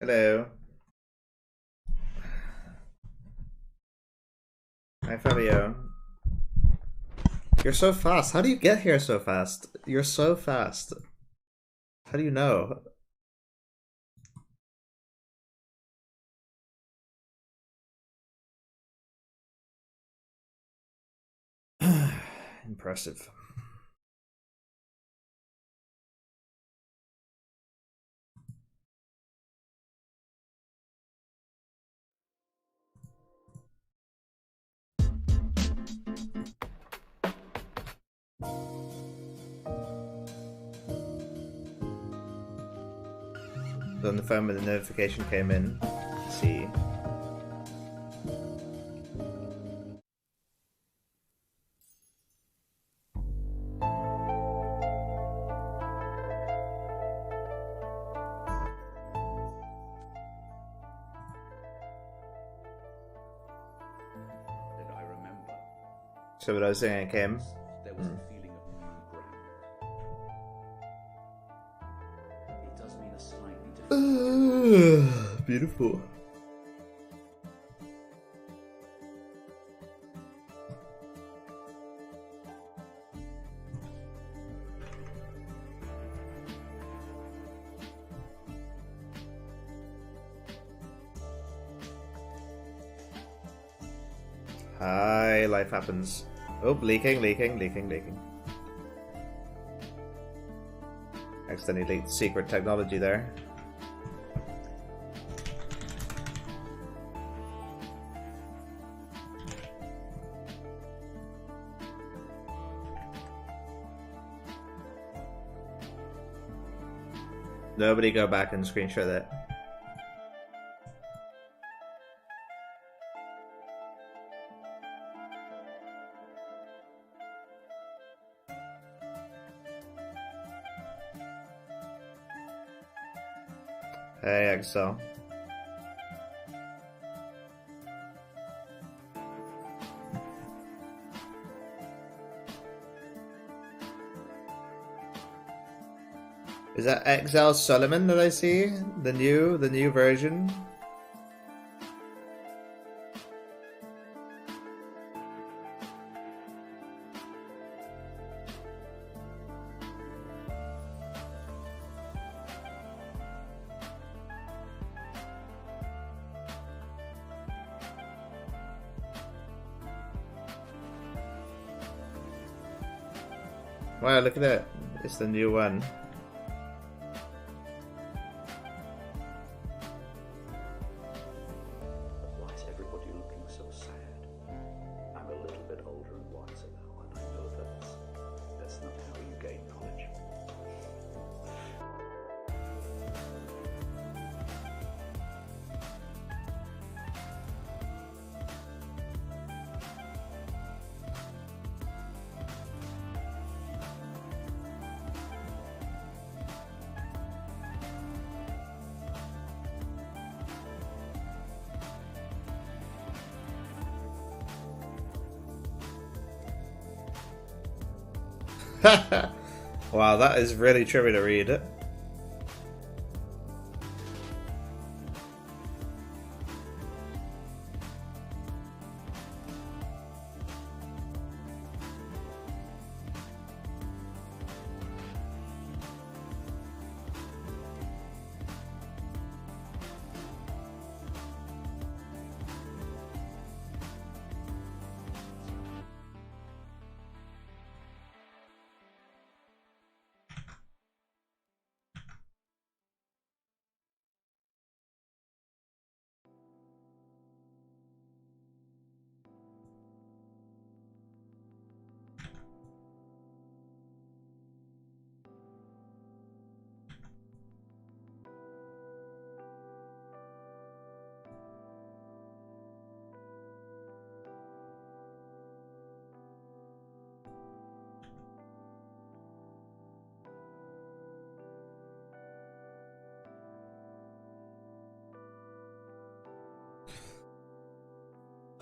Hello. Hi, Fabio. You're so fast. How do you get here so fast? You're so fast. How do you know? Impressive. On the phone when the notification came in. Let's see. So what I was saying, I came. There was a feeling of new ground. It does mean a slightly different. Beautiful. Hi, life happens. Oh, leaking. Accidentally leaked secret technology there. Nobody go back and screenshot that. Hey, Excel. Is that XL Solomon that I see? The new version? Wow, look at that. It's the new one. Why is everybody looking so sad? I'm a little bit older and wiser now, and I know that's not how you gain knowledge. Wow, that is really trippy to read.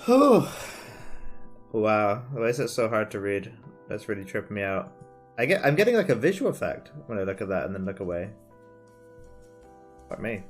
Oh, wow. Why is it so hard to read? That's really tripping me out. I'm getting like a visual effect when I look at that and then look away. Fuck me.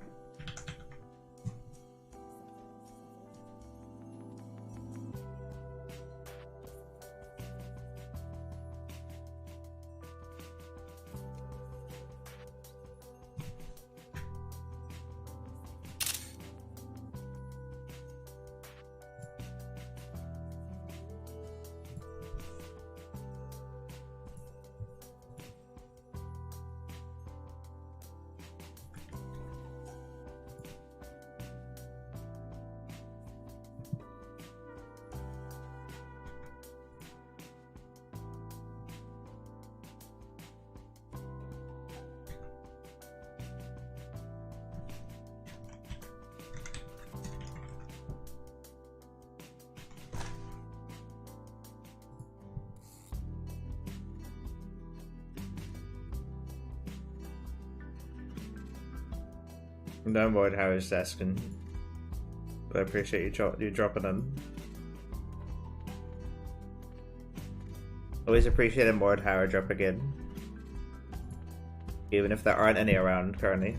No more than Harry's asking. But I appreciate you dropping in. Always appreciated more than Harry dropping in. Even if there aren't any around currently.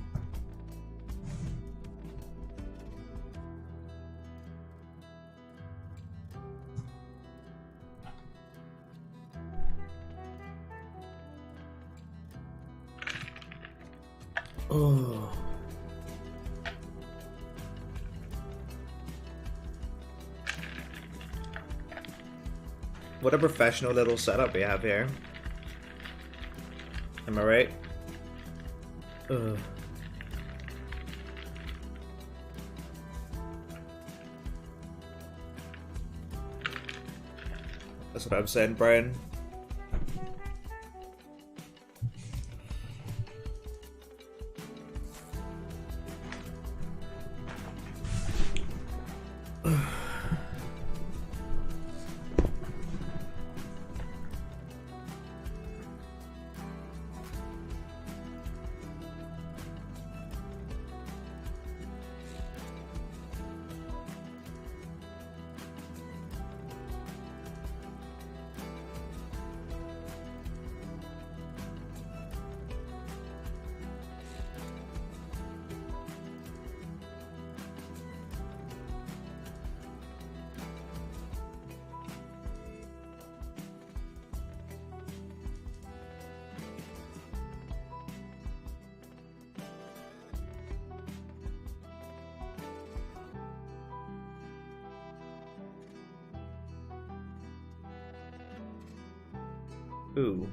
Oh. What a professional little setup we have here. Am I right? Ugh. That's what I'm saying, Brian. Ooh.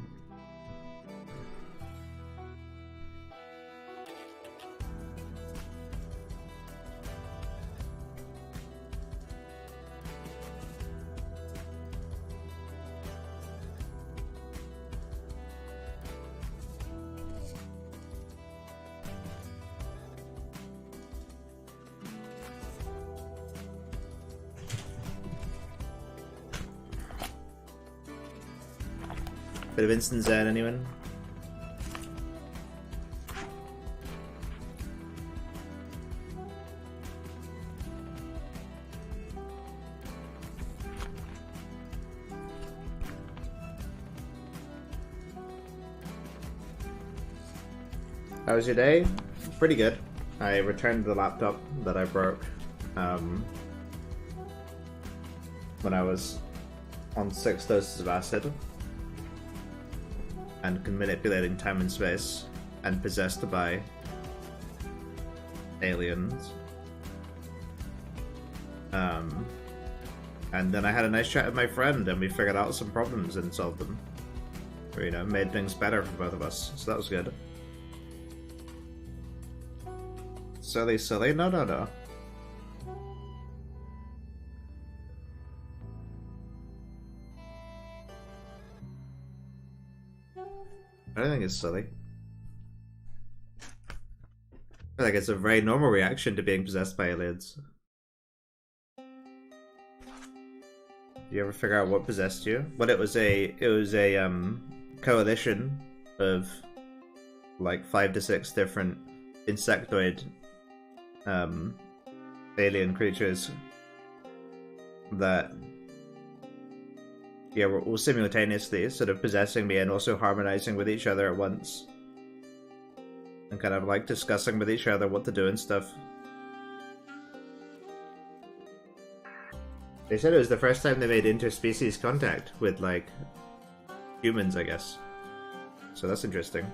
Bit of instant zen, anyone? How was your day? Pretty good. I returned the laptop that I broke when I was on 6 doses of acid and manipulating time and space and possessed by aliens. And then I had a nice chat with my friend and we figured out some problems and solved them. Or, you know, made things better for both of us. So that was good. Silly? No. I don't think it's silly. I think it's a very normal reaction to being possessed by aliens. Do you ever figure out what possessed you? Well, it was a coalition of like 5 to 6 different insectoid alien creatures that were all simultaneously sort of possessing me and also harmonizing with each other at once. And kind of like discussing with each other what to do and stuff. They said it was the first time they made interspecies contact with, like, humans, I guess. So that's interesting.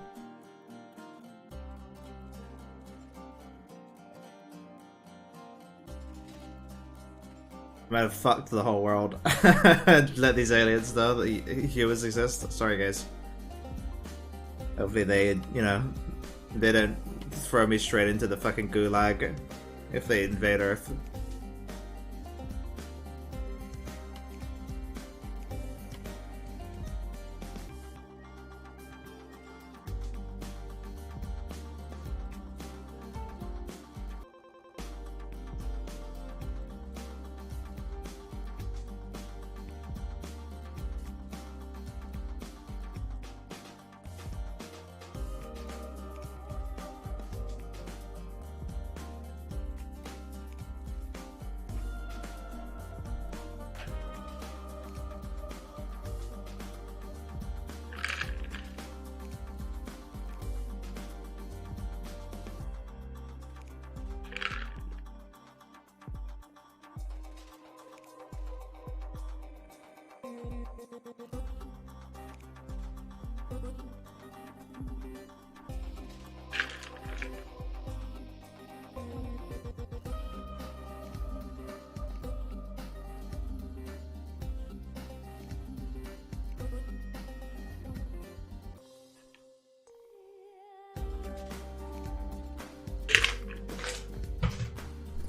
Might have fucked the whole world. Let these aliens know that humans exist. Sorry, guys. Hopefully they, you know, they don't throw me straight into the fucking gulag if they invade Earth.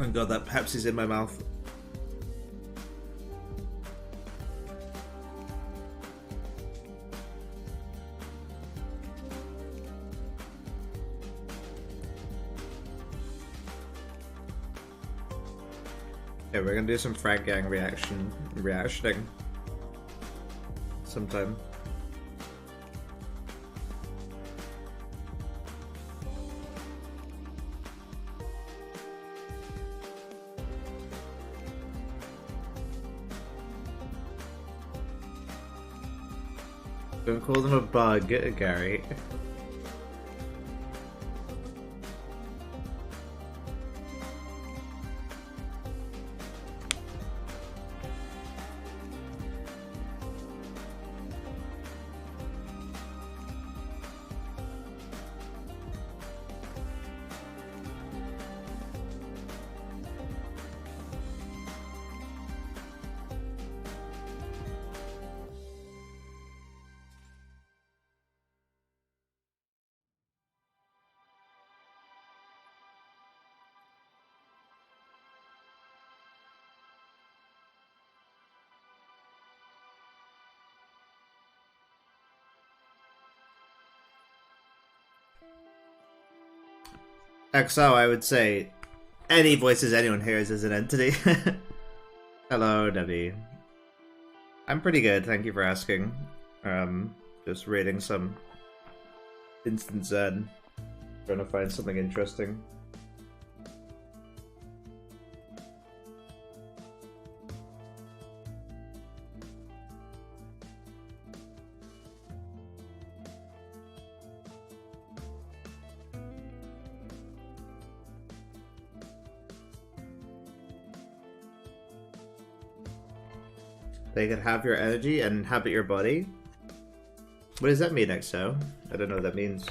Thank God that Pepsi's in my mouth. Okay, we're gonna do some Frag Gang reactioning sometime. Don't call them a bug, Gary. XO, I would say any voices anyone hears is an entity. Hello, Debbie. I'm pretty good, thank you for asking. Just reading some Instant Zen. Trying to find something interesting. They could have your energy and inhabit your body? What does that mean, XO? I don't know what that means.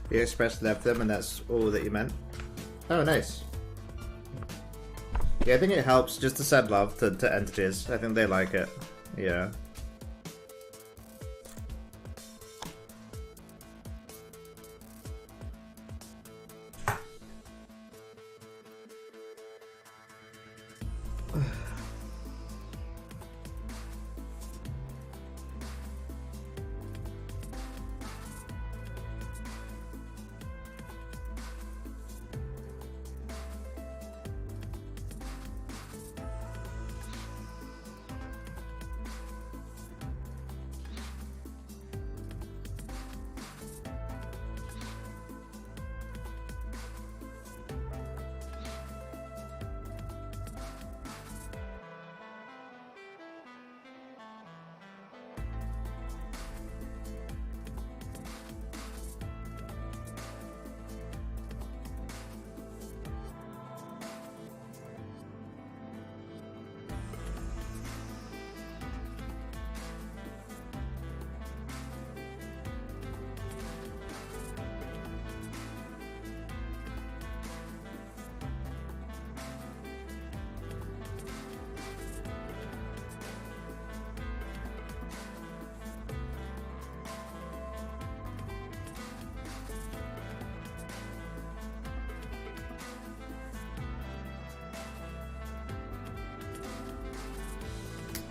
You expressed love them and that's all that you meant? Oh, nice. Yeah, I think it helps just to send love to entities. I think they like it. Yeah.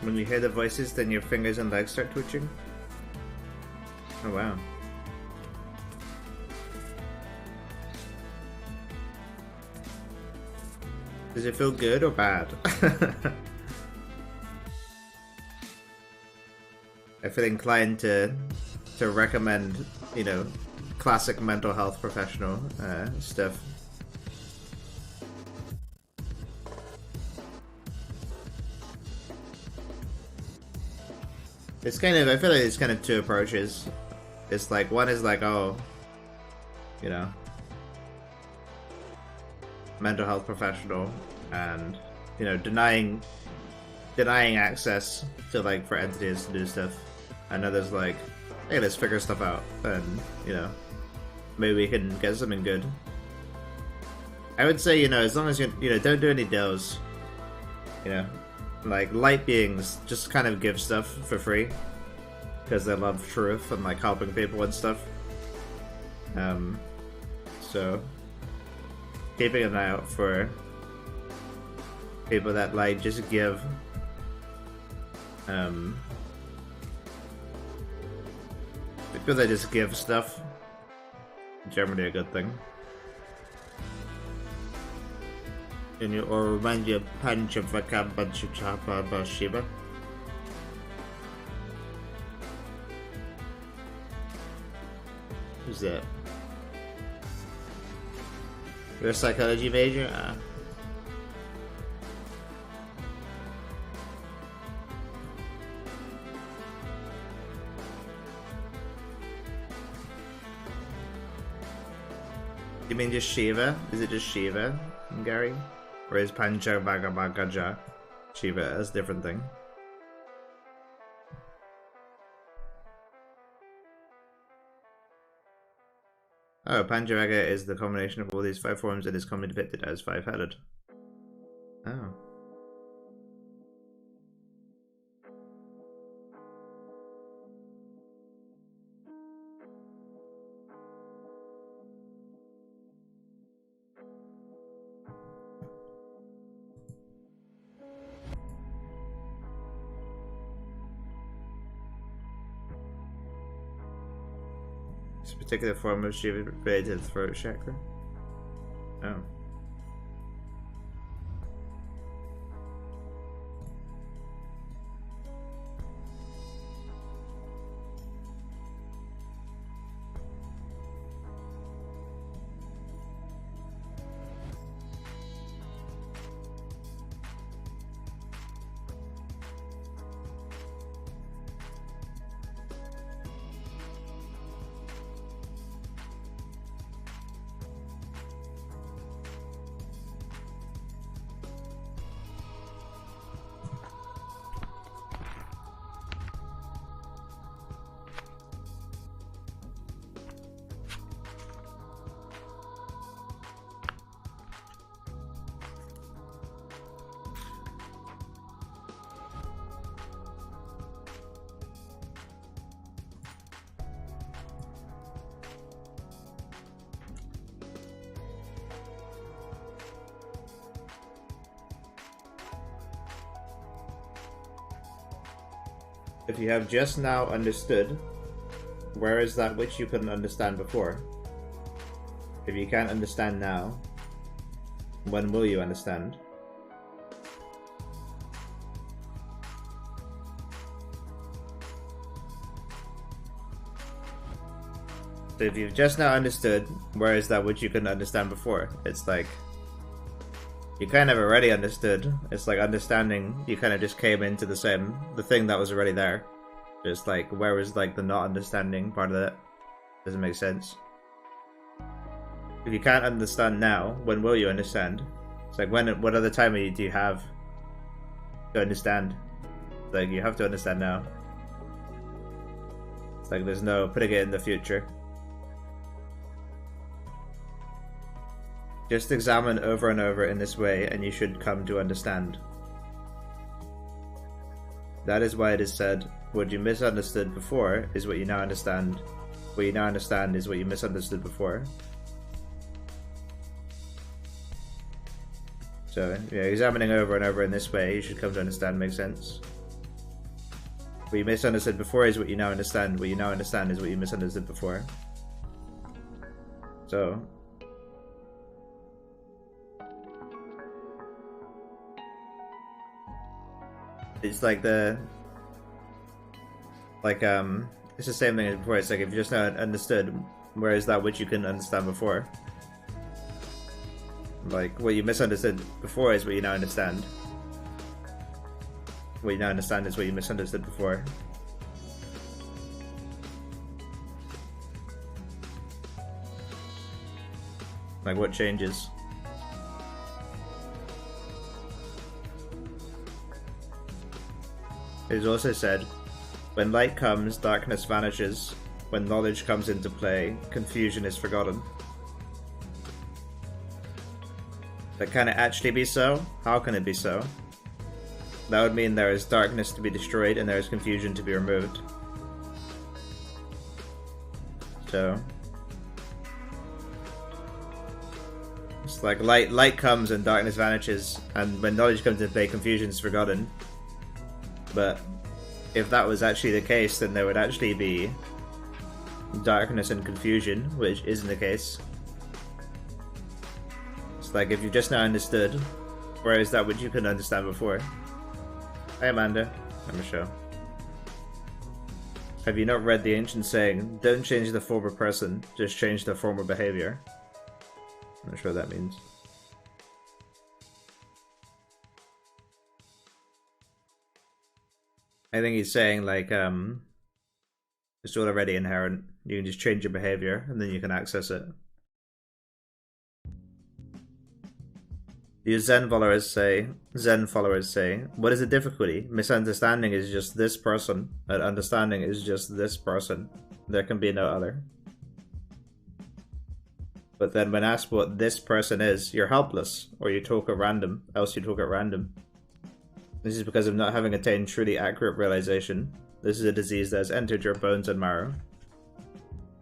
When you hear the voices, then your fingers and legs start twitching? Oh wow. Does it feel good or bad? I feel inclined to recommend, you know, classic mental health professional stuff. It's kind of, I feel like it's kind of two approaches. It's like, one is like, oh, you know, mental health professional, and, you know, denying access to, like, for entities to do stuff. And others like, hey, let's figure stuff out, and, you know, maybe we can get something good. I would say, you know, as long as you know, don't do any deals. You know, like, light beings just kind of give stuff for free because they love truth and, like, helping people and stuff. So keeping an eye out for people that, like, just give people that just give stuff, generally a good thing. And you, or remind you of Panchavaka Banchuchapa Bashiba. Who's that? You're a psychology major? You mean just Shiva? Is it just Shiva, Gary? Or is Panchavagabhagaja Shiva as a different thing? Oh, Panchavaga is the combination of all these 5 forms and is commonly depicted as 5-headed. Oh. This particular form of Shiva related to the throat chakra? Oh. If you have just now understood, where is that which you couldn't understand before? If you can't understand now, when will you understand? So if you've just now understood, where is that which you couldn't understand before? It's like, you kind of already understood. It's like understanding, you kind of just came into the thing that was already there. Just like, where was like the not understanding part of that? Doesn't make sense. If you can't understand now, when will you understand? It's like, what other time do you have to understand? It's like, you have to understand now. It's like, there's no putting it in the future. Just examine over and over in this way, and you should come to understand. That is why it is said, what you misunderstood before is what you now understand. What you now understand is what you misunderstood before. So, yeah, examining over and over in this way, you should come to understand, makes sense. What you misunderstood before is what you now understand. What you now understand is what you misunderstood before. So it's like it's the same thing as before. It's like if you just now understood, where is that which you couldn't understand before? Like what you misunderstood before is what you now understand. What you now understand is what you misunderstood before. Like what changes? It is also said, when light comes, darkness vanishes. When knowledge comes into play, confusion is forgotten. But can it actually be so? How can it be so? That would mean there is darkness to be destroyed and there is confusion to be removed. So it's like light comes and darkness vanishes, and when knowledge comes into play, confusion is forgotten. But if that was actually the case, then there would actually be darkness and confusion, which isn't the case. It's like if you just now understood, where is that which you couldn't understand before? Hey Amanda, I'm Michelle. Have you not read the ancient saying, don't change the former person, just change the former behavior? I'm not sure what that means. I think he's saying like it's already inherent. You can just change your behavior and then you can access it. Your Zen followers say, what is the difficulty? Misunderstanding is just this person, and understanding is just this person. There can be no other. But then when asked what this person is, you're helpless, or you talk at random, else you talk at random. This is because of not having attained truly accurate realization. This is a disease that has entered your bones and marrow.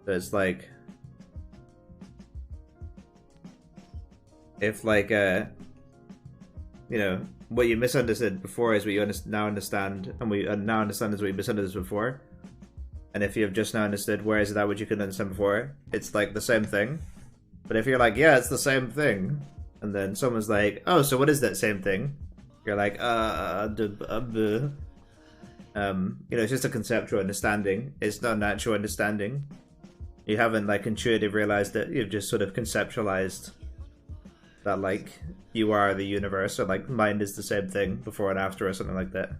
So it's like, if like you know, what you misunderstood before is what you now understand, and what you now understand is what you misunderstood before. And if you have just now understood, where is that which you couldn't understand before? It's like the same thing. But if you're like, yeah, it's the same thing, and then someone's like, oh, so what is that same thing? You're like, you know, it's just a conceptual understanding. It's not an actual understanding. You haven't like intuitively realized it. You've just sort of conceptualized that like you are the universe, or like mind is the same thing before and after, or something like that.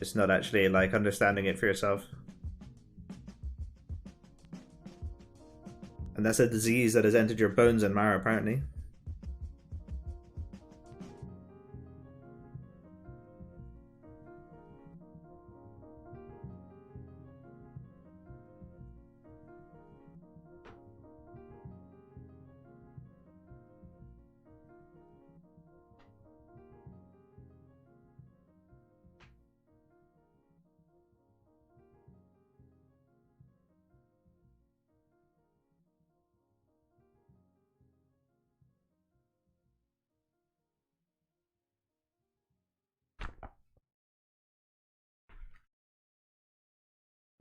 It's not actually like understanding it for yourself. And that's a disease that has entered your bones and marrow, apparently.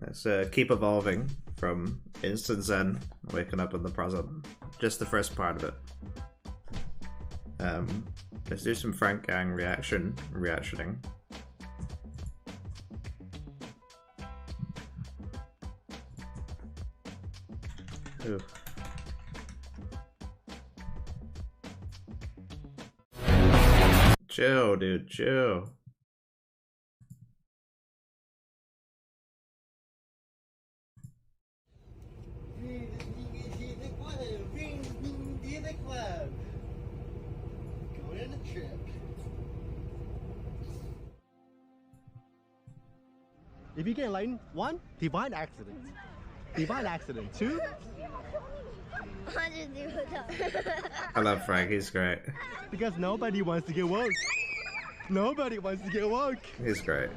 Let's keep evolving from instant Zen, waking up in the present. Just the first part of it. Let's do some Frank Gang reactioning. Ooh. Chill, dude, chill. If you get enlightened, 1, divine accident. Divine accident. 2, I love Frank, he's great. because nobody wants to get woke. Nobody wants to get woke. He's great.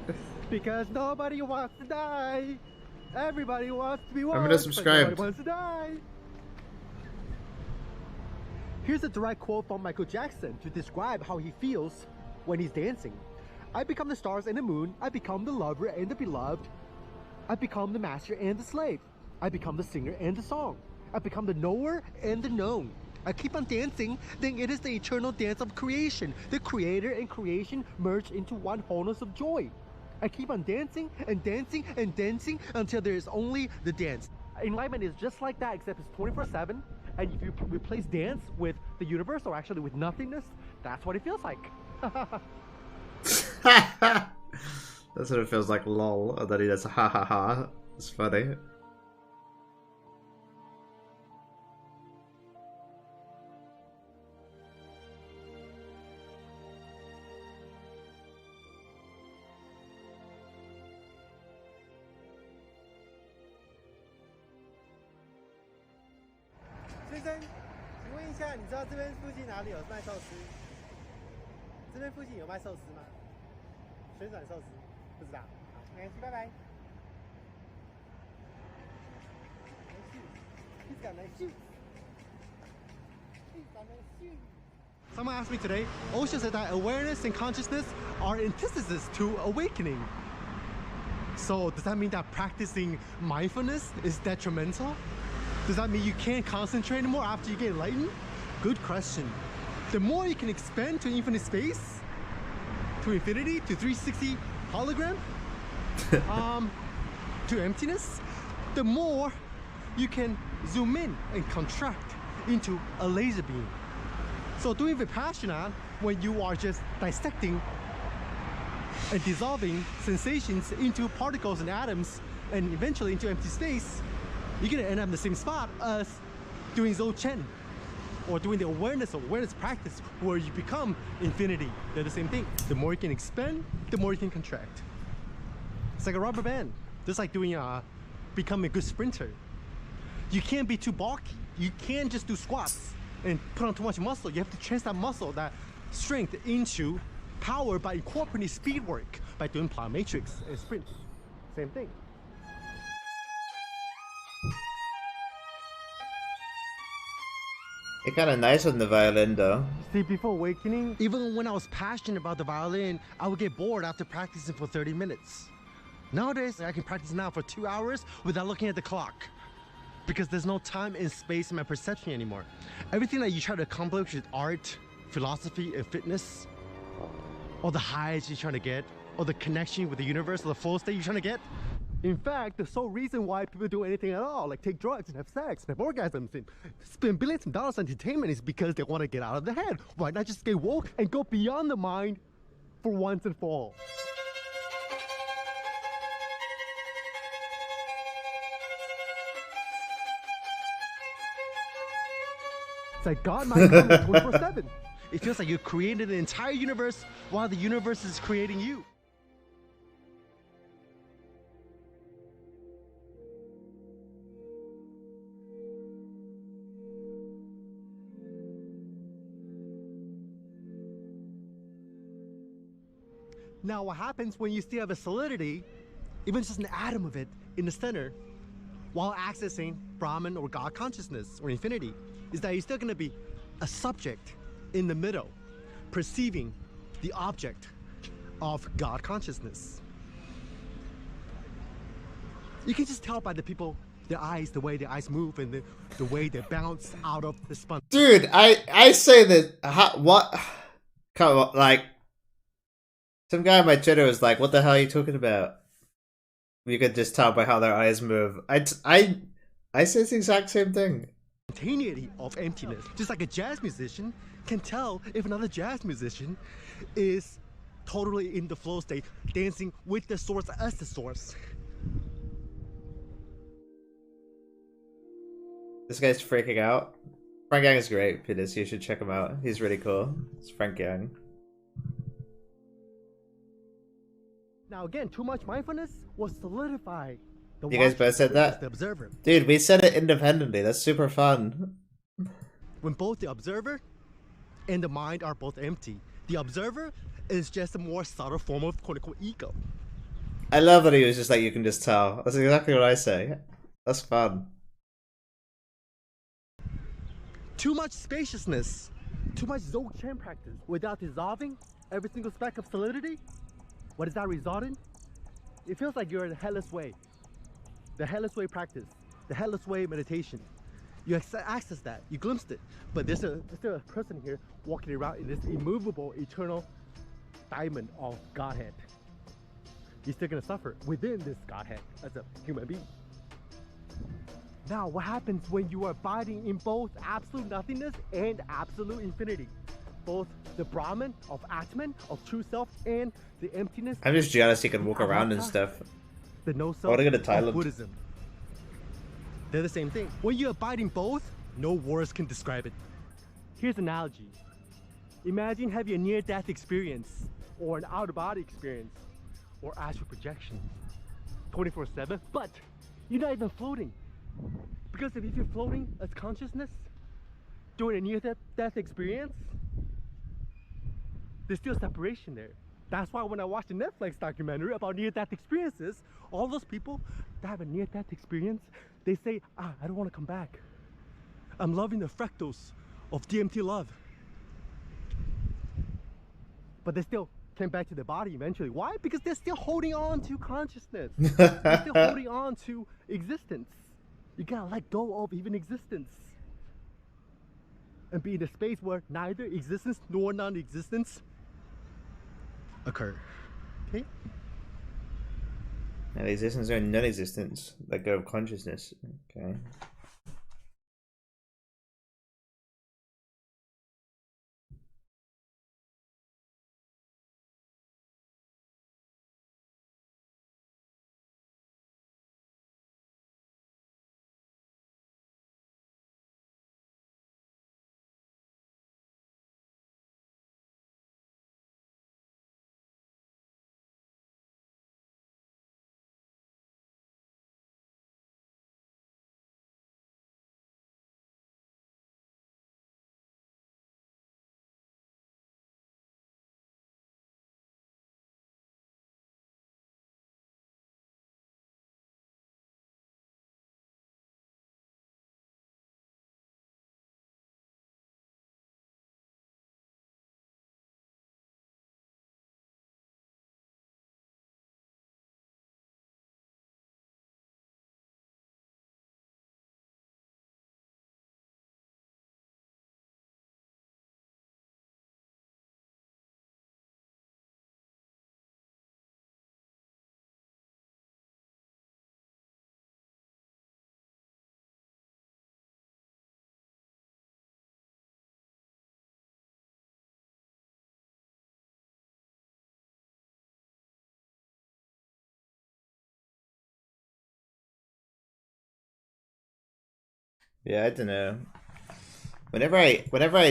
Because nobody wants to die. Everybody wants to be woke. I'm gonna subscribe. Nobody wants to die. Here's a direct quote from Michael Jackson to describe how he feels when he's dancing. I become the stars and the moon. I become the lover and the beloved. I become the master and the slave. I become the singer and the song. I become the knower and the known. I keep on dancing, then it is the eternal dance of creation. The creator and creation merge into one wholeness of joy. I keep on dancing and dancing and dancing until there is only the dance. Enlightenment is just like that, except it's 24/7. And if you replace dance with the universe, or actually with nothingness, that's what it feels like. That's what it feels like, lol. And then he does a ha ha ha. It's funny. Someone asked me today, Osho said that awareness and consciousness are antithesis to awakening. So does that mean that practicing mindfulness is detrimental? Does that mean you can't concentrate anymore after you get enlightened? Good question. The more you can expand to infinite space, to infinity, to 360 hologram, to emptiness, the more you can zoom in and contract into a laser beam. So doing Vipassana, when you are just dissecting and dissolving sensations into particles and atoms and eventually into empty space, you're gonna end up in the same spot as doing Dzogchen or doing the awareness practice where you become infinity. They're the same thing. The more you can expand, the more you can contract. It's like a rubber band. Just like doing becoming a good sprinter. You can't be too bulky. You can't just do squats and put on too much muscle. You have to change that muscle, that strength into power by incorporating speed work, by doing plyometrics and sprints. Same thing. It's kind of nice on the violin though. See, before awakening, even when I was passionate about the violin, I would get bored after practicing for 30 minutes. Nowadays, I can practice now for 2 hours without looking at the clock, because there's no time and space in my perception anymore. Everything that you try to accomplish with art, philosophy, and fitness, or the highs you're trying to get, or the connection with the universe, or the flow state you're trying to get. In fact, the sole reason why people do anything at all, like take drugs and have sex and have orgasms and spend billions of dollars on entertainment, is because they want to get out of the head. Why not just get woke and go beyond the mind for once and for all? It's like God mind coming 24/7. It feels like you created an entire universe while the universe is creating you. Now what happens when you still have a solidity, even just an atom of it in the center, while accessing Brahman or God consciousness or infinity, is that you're still going to be a subject in the middle, perceiving the object of God consciousness. You can just tell by the people, their eyes, the way their eyes move and the way they bounce out of the sponge. Dude, I say that, what? Come on, like, some guy on my Twitter was like, what the hell are you talking about? You could just tell by how their eyes move. I say the exact same thing. Spontaneity of emptiness. Just like a jazz musician can tell if another jazz musician is totally in the flow state, dancing with the source as the source. This guy's freaking out. Frank Yang is great, Peters. You should check him out. He's really cool. It's Frank Yang. Now again, too much mindfulness will solidify the You guys both said that? The observer. Dude, we said it independently. That's super fun. When both the observer and the mind are both empty, the observer is just a more subtle form of quote-unquote ego. I love that he was just like, you can just tell. That's exactly what I say. That's fun. Too much spaciousness, too much Dzogchen practice without dissolving every single speck of solidity What does that result in? It feels like you're in the headless way. The headless way practice, the headless way meditation. You access that, you glimpsed it, but there's still a person here walking around in this immovable, eternal diamond of Godhead. You're still gonna suffer within this Godhead as a human being. Now, what happens when you are abiding in both absolute nothingness and absolute infinity? Both the Brahman of Atman, of true self, and the emptiness. I'm just jealous he can walk around and stuff. The no I self want to go to of Thailand. Buddhism. They're the same thing. When you abide in both, no words can describe it. Here's an analogy. Imagine having a near-death experience, or an out-of-body experience, or astral projection, 24/7, but you're not even floating. Because if you're floating as consciousness during a near-death experience, there's still separation there. That's why when I watched the Netflix documentary about near-death experiences, all those people that have a near-death experience, they say, I don't want to come back. I'm loving the fractals of DMT love. But they still came back to the body eventually. Why? Because they're still holding on to consciousness. They're still holding on to existence. You gotta let go of even existence. And be in a space where neither existence nor non-existence occur. Okay? And existence or non-existence, let go of consciousness. Okay. Yeah, I don't know. Whenever I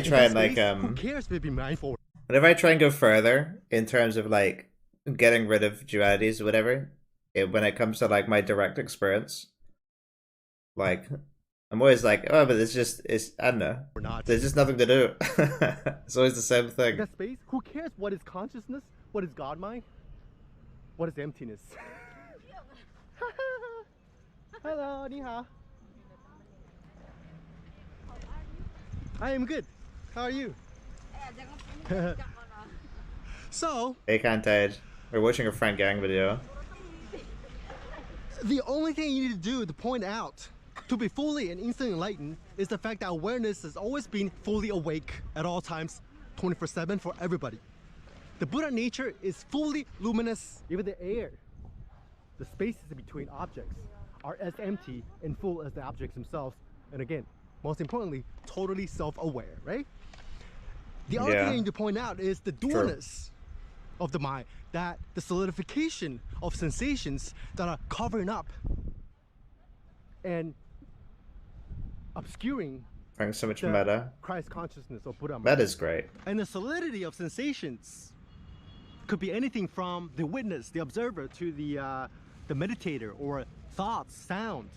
try and like who cares if we be mindful? whenever I try and go further in terms of like getting rid of dualities or whatever, when it comes to like my direct experience, like I'm always like, oh, but it's I don't know. Or not. There's just nothing to do. It's always the same thing. That space, who cares what is consciousness? What is God mind? What is emptiness? Hello, 你好. I am good. How are you? So, Hey, Kantide. We're watching a Frank Gang video. the only thing you need to do to point out to be fully and instantly enlightened is the fact that awareness has always been fully awake at all times, 24/7 for everybody. The Buddha nature is fully luminous. Even the air, the spaces between objects are as empty and full as the objects themselves. And again, most importantly, totally self-aware, right? The other thing I need to point out is the dualness of the mind, that the solidification of sensations that are covering up and obscuring Frank's so much the meta. Christ consciousness or Buddha mind. Meta's great. And the solidity of sensations could be anything from the witness, the observer, to the meditator, or thoughts, sound,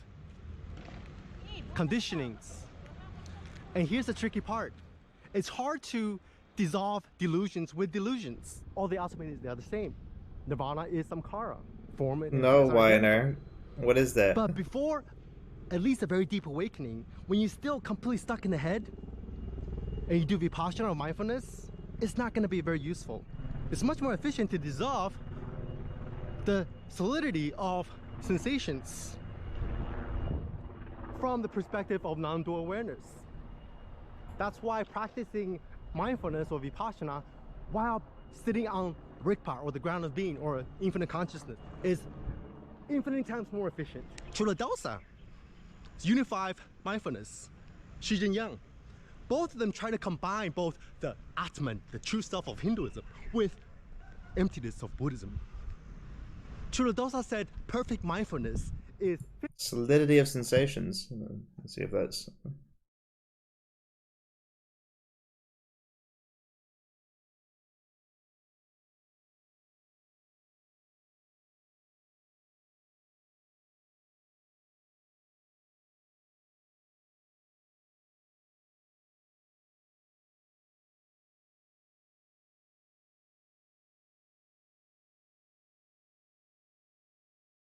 conditionings. And here's the tricky part. It's hard to dissolve delusions with delusions. All the ultimately they are the same. Nirvana is samkhara. Form and No, Weiner. What is that? But before at least a very deep awakening, when you're still completely stuck in the head and you do vipassana or mindfulness, it's not going to be very useful. It's much more efficient to dissolve the solidity of sensations from the perspective of non-dual awareness. That's why practicing mindfulness or vipassana while sitting on Rigpa or the ground of being or infinite consciousness is infinite times more efficient. Chula-dosa, unified mindfulness, Shi and Yang. Both of them try to combine both the Atman, the true self of Hinduism, with emptiness of Buddhism. Chula-dosa said perfect mindfulness is solidity of sensations. Let's see if that's.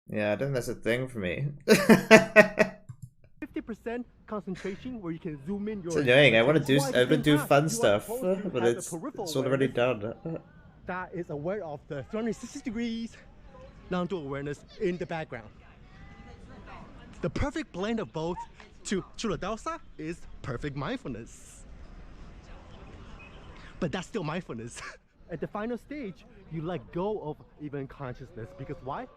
Yeah, I think that's a thing for me. 50% concentration where you can zoom in your. It's annoying. I want to do fun stuff, but it's already done. That is aware of the 360 degrees non-dual awareness in the background. The perfect blend of both to Chula-dosa is perfect mindfulness. But that's still mindfulness. At the final stage, you let go of even consciousness because why?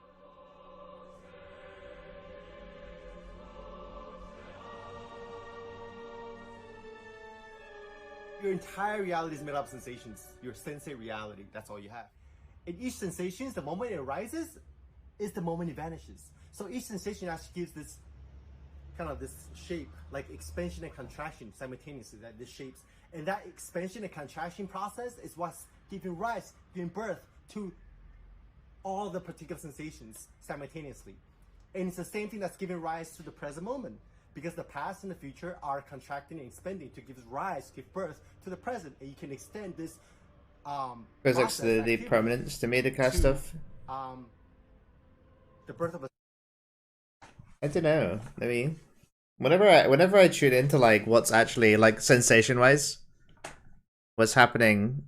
Your entire reality is made up of sensations. Your sensate reality, that's all you have. And each sensation, the moment it arises, is the moment it vanishes. So each sensation actually gives this kind of this shape, like expansion and contraction simultaneously, that this shapes. And that expansion and contraction process is what's giving rise, giving birth to all the particular sensations simultaneously. And it's the same thing that's giving rise to the present moment. Because the past and the future are contracting and expanding to give rise, give birth to the present, and you can extend this. There's actually the permanence to me, the kind of stuff. The birth of a. I don't know. I mean, whenever I tune into like what's actually like sensation wise, what's happening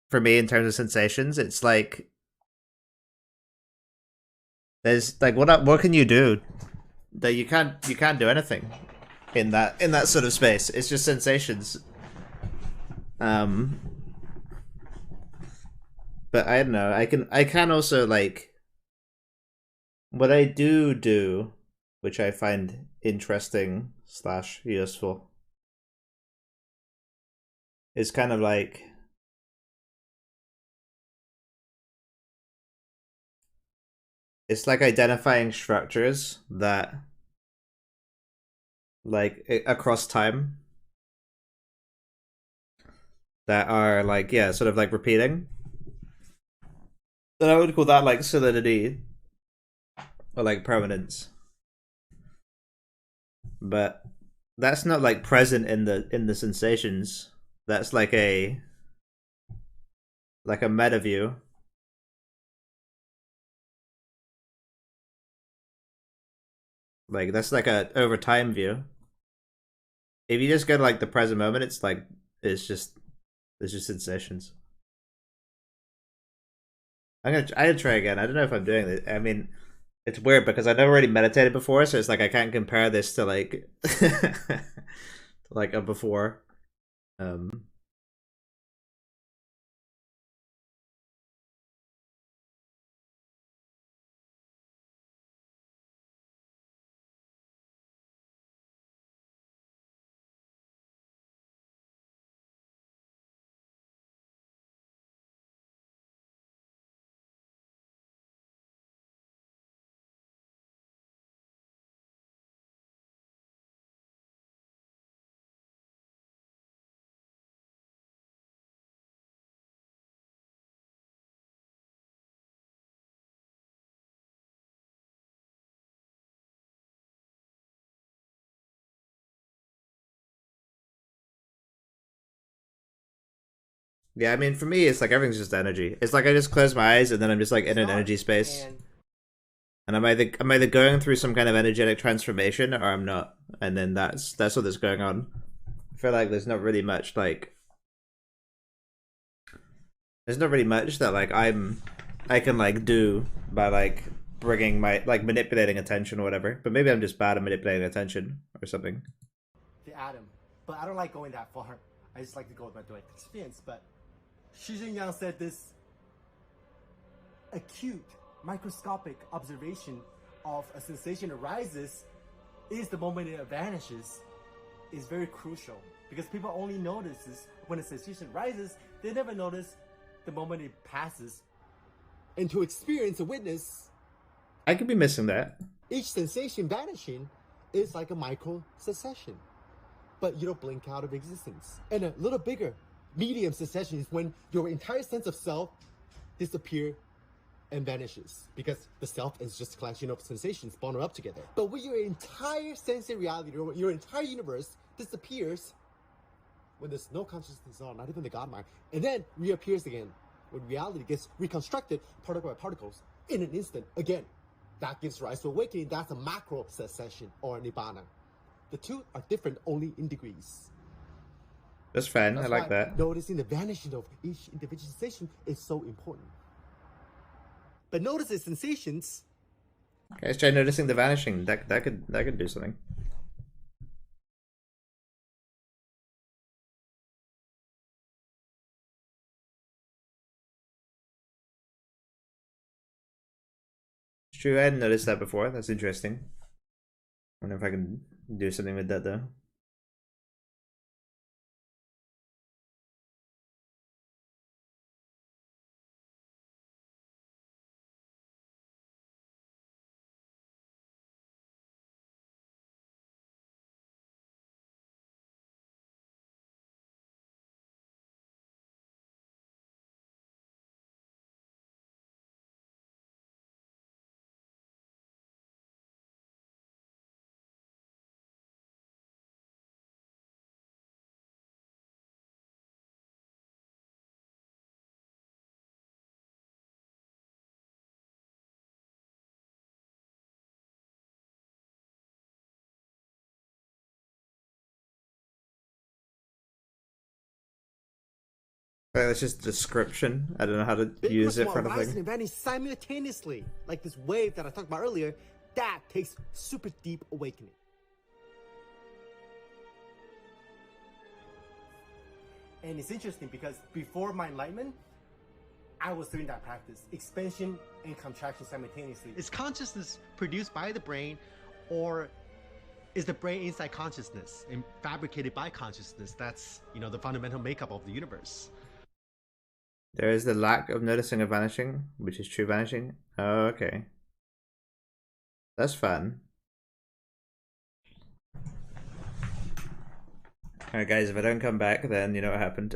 for me in terms of sensations, it's like there's like what can you do? That you can't do anything in that sort of space. It's just sensations. But I don't know. I can also like what I do, which I find interesting / useful, is kind of like it's like identifying structures that like across time that are like, yeah, sort of like repeating. And I would call that like solidity or like permanence. But that's not like present in the sensations. That's like a meta view. Like that's like a over time view. If you just go to like the present moment, it's like it's just sensations. I gotta try again. I don't know if I'm doing this. I mean, it's weird because I've never really meditated before, so it's like I can't compare this to like to like a before. Yeah, I mean, for me, it's like everything's just energy. It's like I just close my eyes and then I'm just like in an energy space, and I'm either going through some kind of energetic transformation or I'm not, and then that's what that's going on. I feel like there's not really much that like I'm I can like do by like bringing my like manipulating attention or whatever. But maybe I'm just bad at manipulating attention or something. The atom. But I don't like going that far. I just like to go with my direct experience. But Xi Jinping said this acute microscopic observation of a sensation arises is the moment it vanishes is very crucial, because people only notice when a sensation rises. They never notice the moment it passes. And to experience a witness, I could be missing that. each sensation vanishing is like a micro secession, but you don't blink out of existence. And a little bigger medium secession is when your entire sense of self disappears and vanishes, because the self is just a collection of sensations bundled up together. But when your entire sensory reality, or your entire universe disappears, when there's no consciousness at all, not even the God mind, and then reappears again, when reality gets reconstructed particle by particles in an instant again, that gives rise to awakening. That's a macro secession or nibbana. The two are different only in degrees. That's fine. That's I like why that. noticing the vanishing of each individual sensation is so important. But notice the sensations. Okay, let's try noticing the vanishing. That could do something. It's true, I hadn't noticed that before. That's interesting. I wonder if I can do something with that though. Right, that's just a description. I don't know how to use it for anything. Rising and vanishing simultaneously, like this wave that I talked about earlier. That takes super deep awakening. And it's interesting because before my enlightenment, I was doing that practice, expansion and contraction simultaneously. Is consciousness produced by the brain, or is the brain inside consciousness and fabricated by consciousness? That's, the fundamental makeup of the universe. There is the lack of noticing a vanishing, which is true vanishing. Oh, okay. That's fun. Alright guys, if I don't come back, then you know what happened.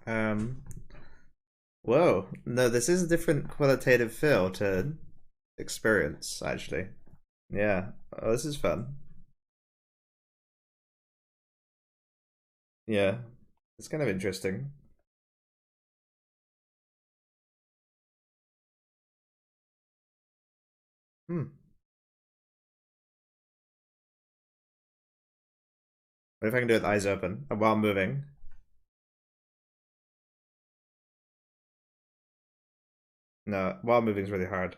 Um, whoa. No, this is a different qualitative feel to experience, actually. Yeah. Oh, this is fun. Yeah. It's kind of interesting. Hmm. What if I can do it with eyes open while moving? No, while moving is really hard.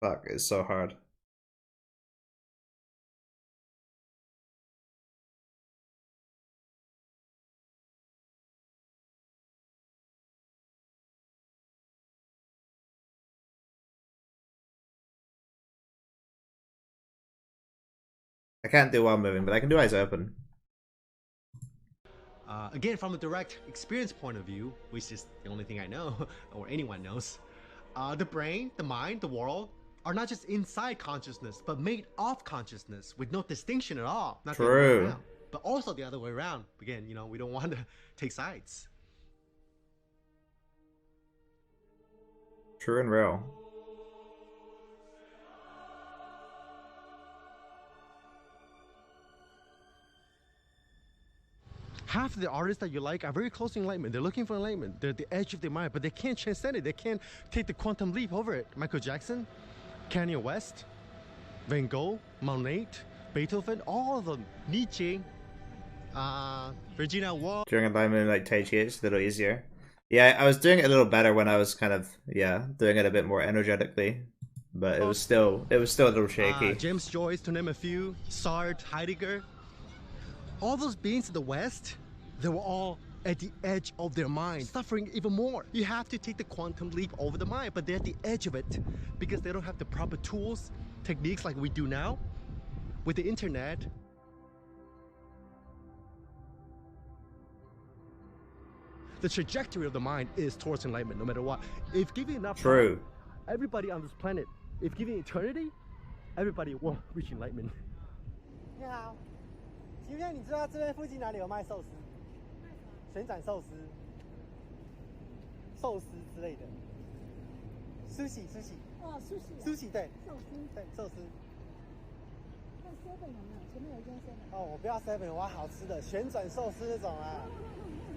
Fuck, it's so hard. I can't do while moving, but I can do eyes open. Again, from a direct experience point of view, which is the only thing I know, or anyone knows, the brain, the mind, the world are not just inside consciousness, but made of consciousness with no distinction at all. Not the other way True. around, but also the other way around. Again, we don't want to take sides. True and real. Half of the artists that you like are very close to enlightenment. They're looking for enlightenment. They're at the edge of their mind, but they can't transcend it. They can't take the quantum leap over it. Michael Jackson, Kanye West, Van Gogh, Monet, Beethoven, all of them. Nietzsche, Virginia Woolf. During Enlightenment, like Tai Chi, it's a little easier. Yeah, I was doing it a little better when I was kind of, doing it a bit more energetically. But it was still a little shaky. James Joyce, to name a few, Sartre, Heidegger. All those beings in the West, they were all at the edge of their mind, suffering even more. You have to take the quantum leap over the mind, but they're at the edge of it because they don't have the proper tools, techniques like we do now. With the internet, the trajectory of the mind is towards enlightenment, no matter what. If given enough time, everybody on this planet, if given eternity, everybody will reach enlightenment. 你好，请问你知道这边附近哪里有卖寿司？旋转寿司、寿司之类的。sushi。哦，sushi。sushi 对。寿司。对，寿司。那 seven 有没有？前面有一间 seven。哦，我不要 seven，我要好吃的旋转寿司那种啊，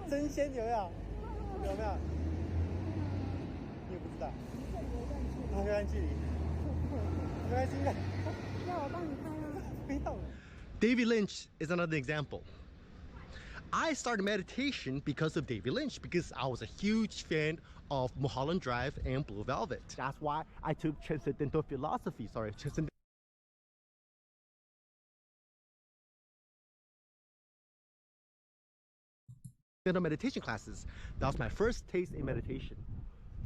真鲜有没有？有没有？你也不知道。有段距离。没关系的。要我帮你拍吗？不用。David Lynch is another example. I started meditation because of David Lynch, because I was a huge fan of Mulholland Drive and Blue Velvet. That's why I took transcendental philosophy, transcendental meditation classes. That was my first taste in meditation.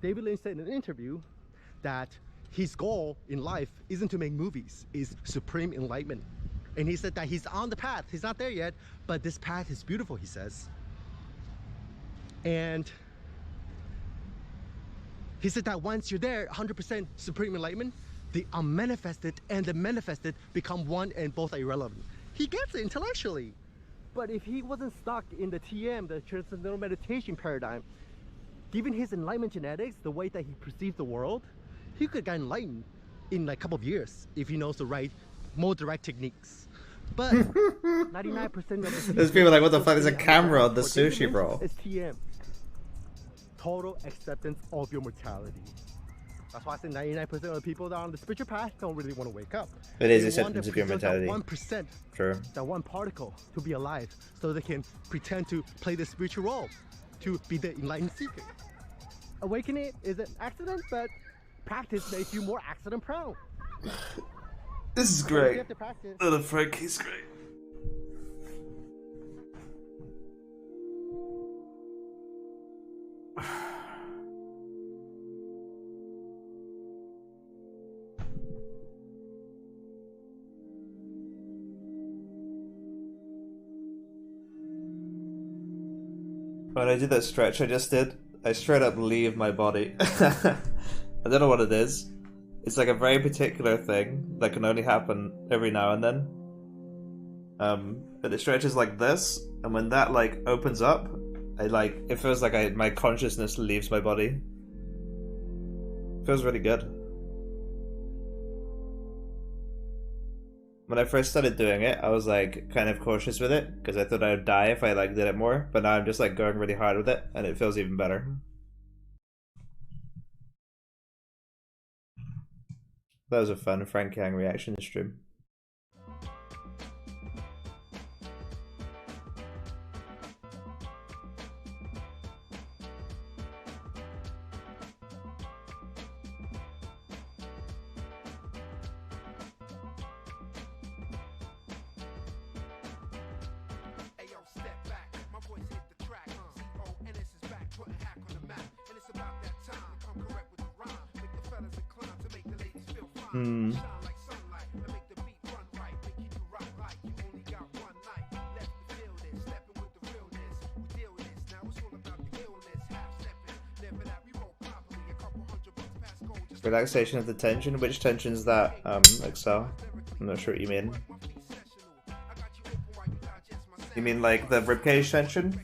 David Lynch said in an interview that his goal in life isn't to make movies, it's supreme enlightenment. And he said that he's on the path. He's not there yet, but this path is beautiful, he says. And he said that once you're there, 100% supreme enlightenment, the unmanifested and the manifested become one and both are irrelevant. He gets it intellectually. But if he wasn't stuck in the TM, the transcendental meditation paradigm, given his enlightenment genetics, the way that he perceives the world, he could get enlightened in like a couple of years if he knows the right, more direct techniques. But 99% of the There's people like, what the fuck is a camera on the sushi roll? It's TM. Total acceptance of your mortality. That's why I say 99% of the people that are on the spiritual path don't really want to wake up. It is acceptance of your mortality. 1%, True. that one particle to be alive, so they can pretend to play the spiritual role, to be the enlightened seeker. Awakening is an accident, but practice makes you more accident prone. This is You great. have to practice. Little Frankie's great. When I did that stretch I just did, I straight up leave my body. I don't know what it is. It's like a very particular thing that can only happen every now and then. But it stretches like this, and when that like opens up, it feels like my consciousness leaves my body. It feels really good. When I first started doing it, I was like kind of cautious with it because I thought I would die if I like did it more. But now I'm just like going really hard with it, and it feels even better. That was a fun Frank Yang reaction stream. Relaxation of the tension. Which tension's that, Excel? I'm not sure what you mean. You mean like the ribcage tension?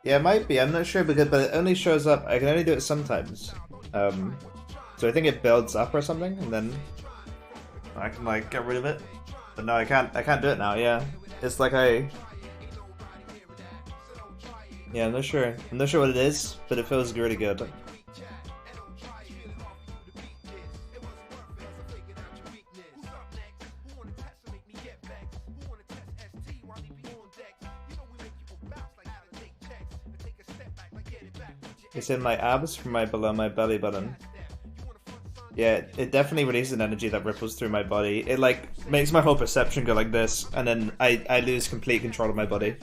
Yeah, it might be. I'm not sure but it only shows up. I can only do it sometimes. So I think it builds up or something, and then I can like get rid of it. But no, I can't. I can't do it now. Yeah, it's like yeah, I'm not sure. I'm not sure what it is, but it feels really good. It's in my abs from below my belly button. Yeah, it definitely releases an energy that ripples through my body. It like makes my whole perception go like this, and then I lose complete control of my body.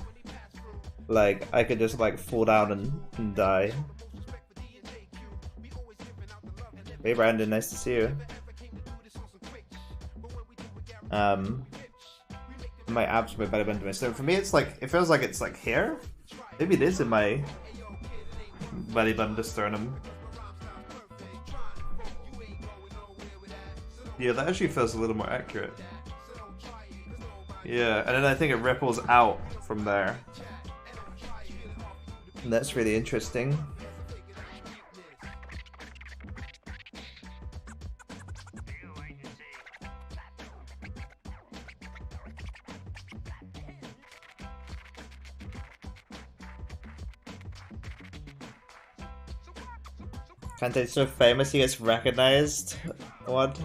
Like I could just like fall down and die. Hey Brandon, nice to see you. My abs, my belly button. So for me, it's like it feels like it's like here. Maybe it is in my belly button to sternum. Yeah, that actually feels a little more accurate. Yeah, and then I think it ripples out from there. And that's really interesting. Kante's so famous he gets recognized? What?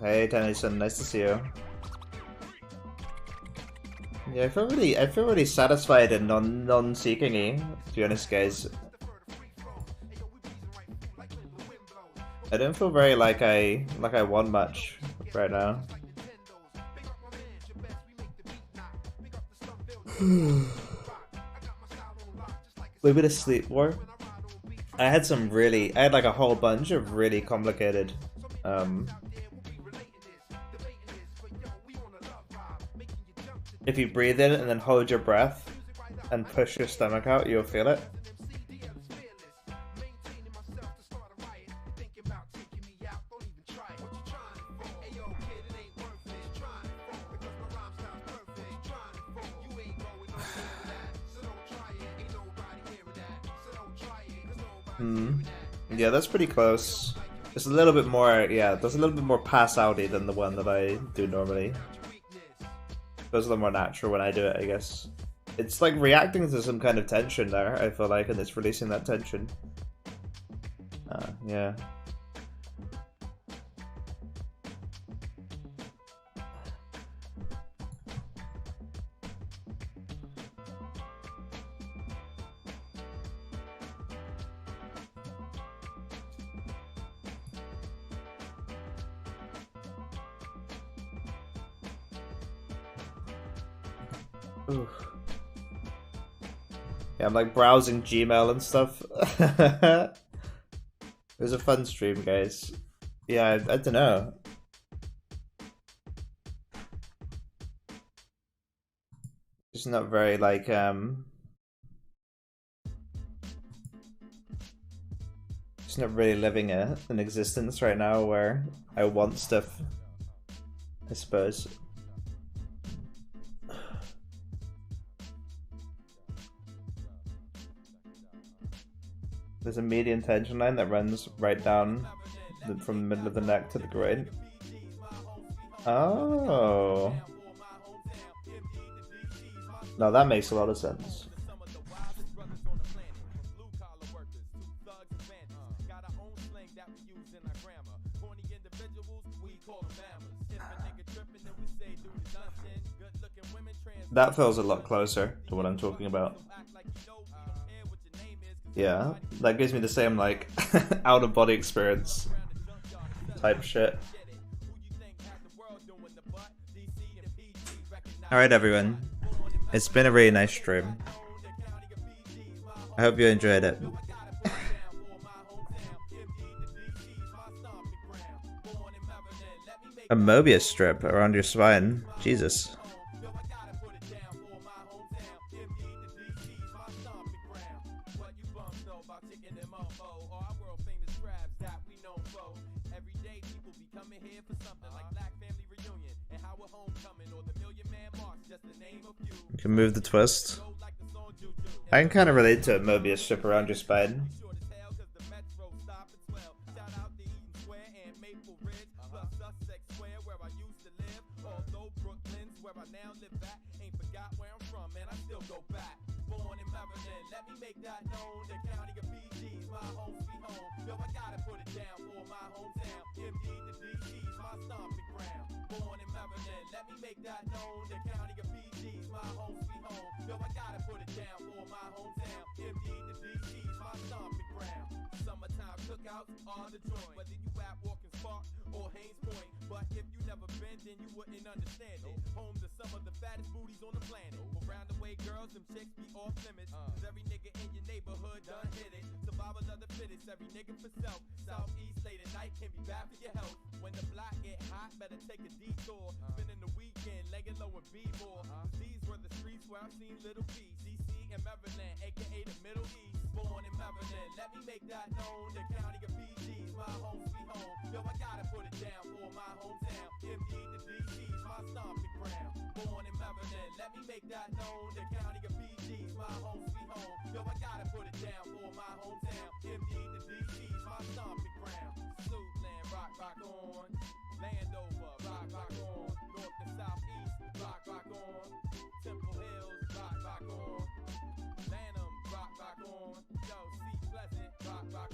Hey Tennyson, nice to see you. Yeah, I feel really satisfied and non-seeking-y, to be honest, guys. I don't feel very like I want much right now. Little bit of sleep war. I had like a whole bunch of really complicated if you breathe in and then hold your breath and push your stomach out, you'll feel it. Yeah, that's pretty close. It's a little bit more, yeah, there's a little bit more pass-outy than the one that I do normally. Feels a little more natural when I do it, I guess. It's like reacting to some kind of tension there, I feel like, and it's releasing that tension. Yeah. Oof. Yeah, I'm like browsing Gmail and stuff. It was a fun stream, guys. Yeah, I don't know. Just not very like not really living an existence right now where I want stuff, I suppose. There's a median tension line that runs right down from the middle of the neck to the groin. Oh. No, that makes a lot of sense. That feels a lot closer to what I'm talking about. Yeah, that gives me the same, like, out-of-body experience type shit. Alright everyone, it's been a really nice stream. I hope you enjoyed it. A Mobius strip around your spine, Jesus. You can move the twist. I can kind of relate to a Mobius strip around your spine.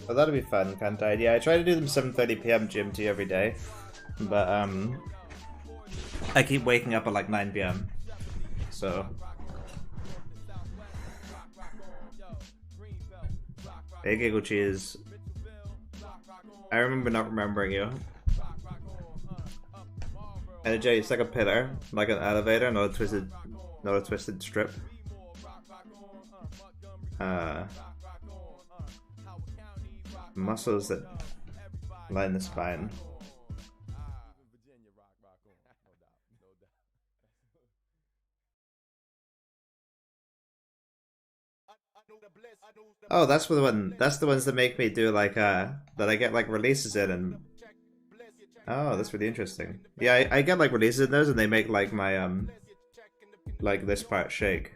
Oh, that'd be fun, can't I? Yeah, I try to do them 7:30 PM GMT every day, but I keep waking up at like 9 PM, so. Hey, Giggle Cheese. I remember not remembering you. Energy, it's like a pillar, like an elevator, not a twisted strip. Muscles that line the spine. Oh, that's the one. That's the ones that make me do like that I get like releases in, and oh, that's really interesting. Yeah, I get like releases in those, and they make like my like this part shake.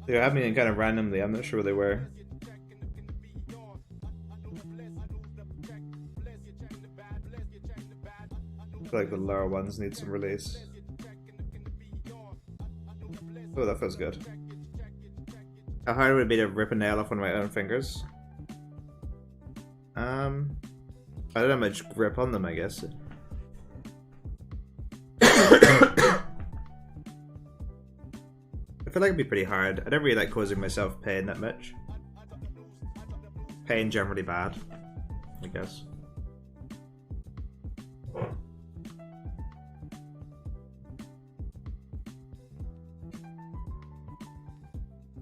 They were happening kind of randomly. I'm not sure where they were. I feel like the lower ones need some release. Oh, that feels good. How hard would it be to rip a nail off one of my own fingers? I don't have much grip on them, I guess. I feel like it'd be pretty hard. I don't really like causing myself pain that much. Pain generally bad, I guess.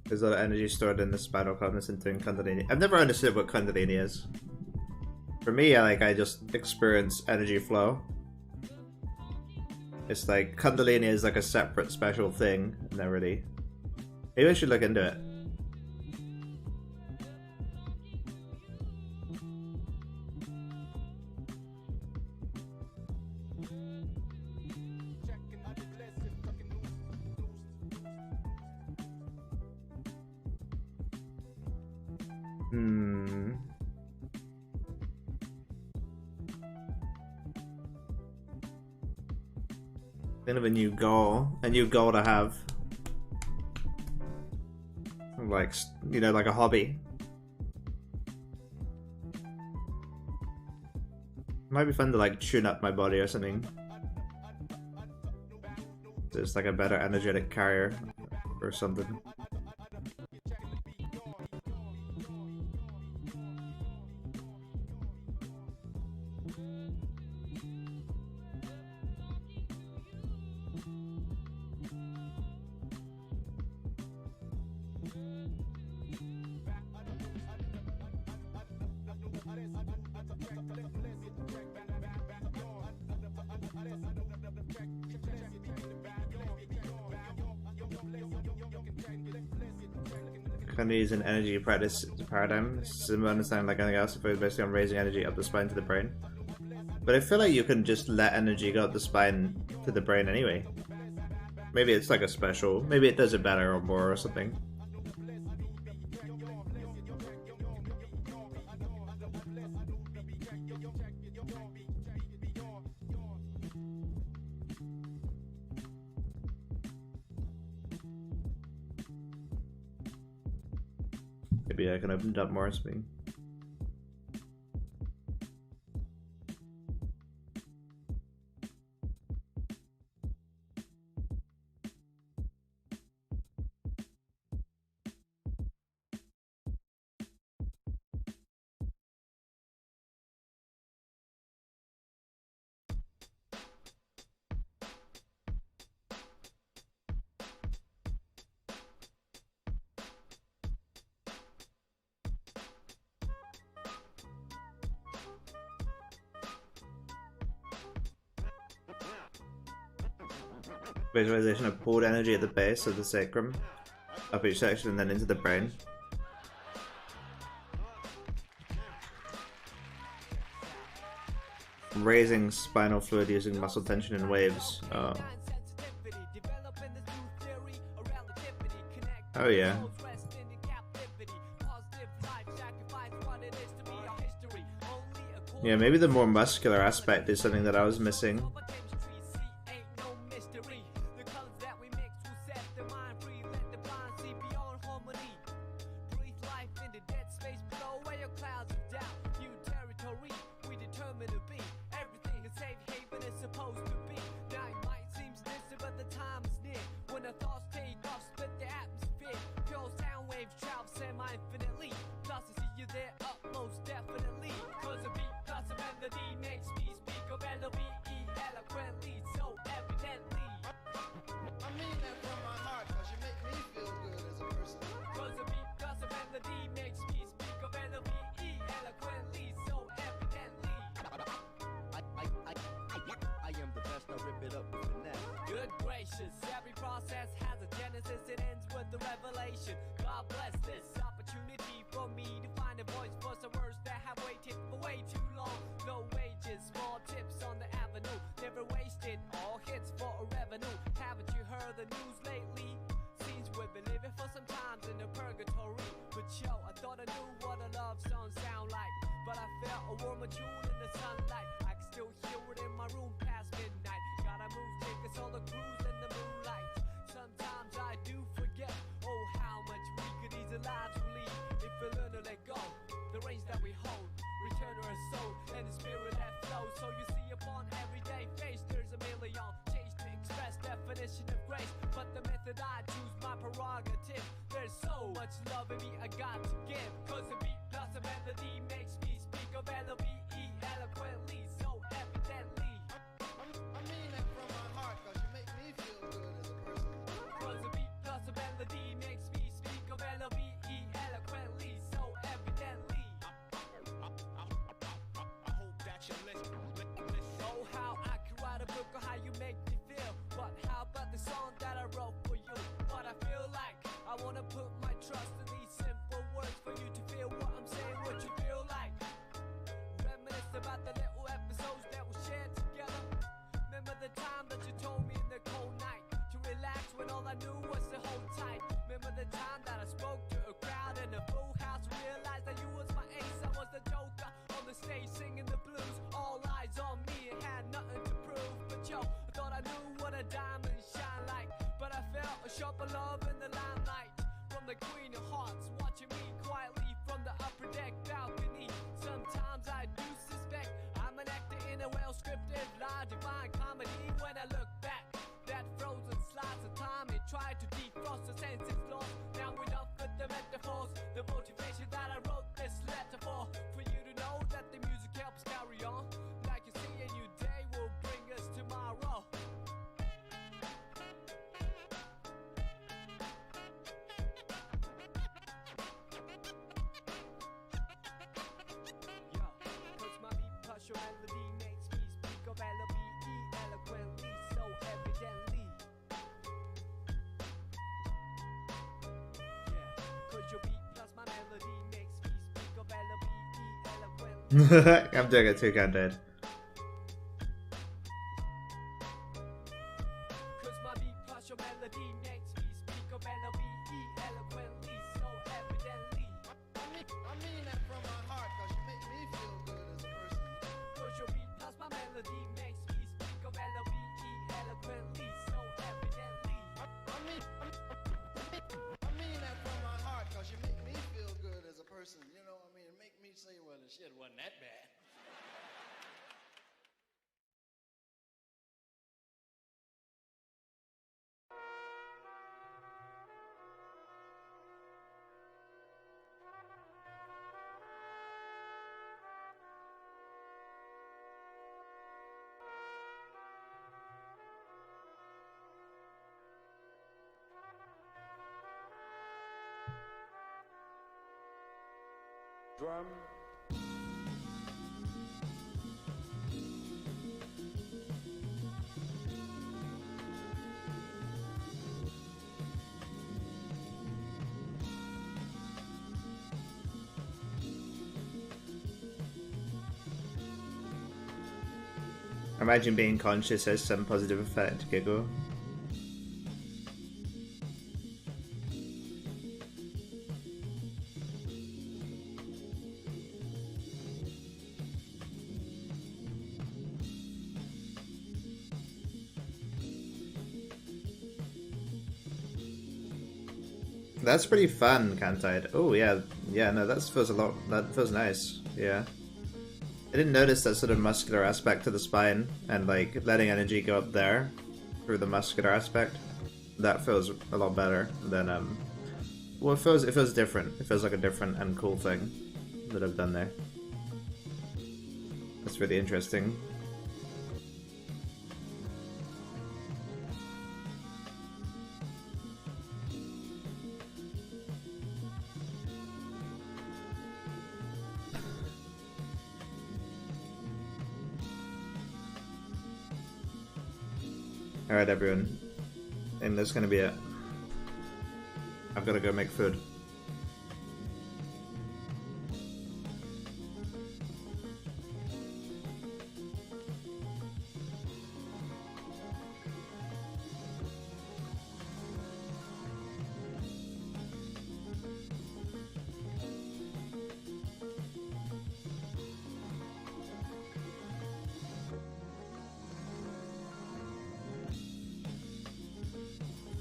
There's a lot of energy stored in the spinal column that's into Kundalini. I've never understood what Kundalini is. For me, I just experience energy flow. It's like Kundalini is like a separate special thing, and not really. Maybe I should look into it. Kind of a new goal to have. Like, you know, like a hobby. Might be fun to like tune up my body or something. So it's like a better energetic carrier or something. Kind of use an energy practice paradigm. Similar understanding like anything else, focused basically on raising energy up the spine to the brain. But I feel like you can just let energy go up the spine to the brain anyway. Maybe it's like a special, maybe it does it better or more or something. Maybe I can open up more something. Visualization of pooled energy at the base of the sacrum, up each section and then into the brain. Raising spinal fluid using muscle tension and waves. Oh yeah. Yeah, maybe the more muscular aspect is something that I was missing. Remember the time that I spoke to a crowd in a full house, realized that you was my ace, I was the joker on the stage singing the blues. All eyes on me and had nothing to prove. But yo, I thought I knew what a diamond shine like, but I felt a sharp of love in the limelight from the Queen of Hearts, watching me quietly from the upper deck balcony. Sometimes I do suspect I'm an actor in a well-scripted lie, divine comedy. When I look back, that frozen slice of time, it tried to defrost the senses lost. Now enough with the metaphors, the motivation that I wrote this letter for you to know that the music helps carry on. Like you see, a new day will bring us tomorrow. Yo, cause my beat plus your melody makes me speak of L-O-V-E eloquently, so evidently. Yeah, cause your beat plus my melody makes me speak of L-O-V-E eloquently. I'm doing it too, Candid. Cause my beat plus your melody makes me speak of L-O-V-E eloquently, so evidently. I mean that from my heart, cause you make me feel good as a person. Cause your beat plus my melody makes me speak of L-O-V-E eloquently, so evidently. I mean that from my heart, cause you make me feel good as a person. You know what I mean? Make me say, well, the shit wasn't that bad. Drum. Imagine being conscious has some positive effect, giggle. That's pretty fun, Cantide. Oh yeah, yeah. No, that feels a lot. That feels nice. Yeah. I didn't notice that sort of muscular aspect to the spine, and like letting energy go up there through the muscular aspect. That feels a lot better than well, it feels different. It feels like a different and cool thing that I've done there. That's really interesting. Alright everyone, and that's gonna be it. I've gotta go make food.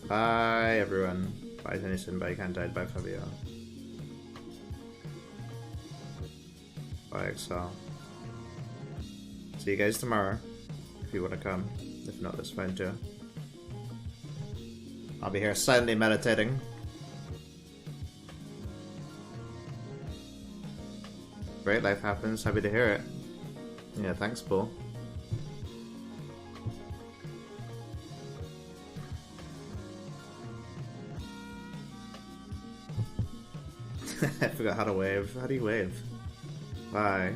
Bye everyone. Bye Tennyson, bye Candide, bye Fabio. Bye Excel. See you guys tomorrow, if you want to come. If not, that's fine too. I'll be here silently meditating. Great life happens, happy to hear it. Yeah, thanks Paul. I forgot how to wave. How do you wave? Bye.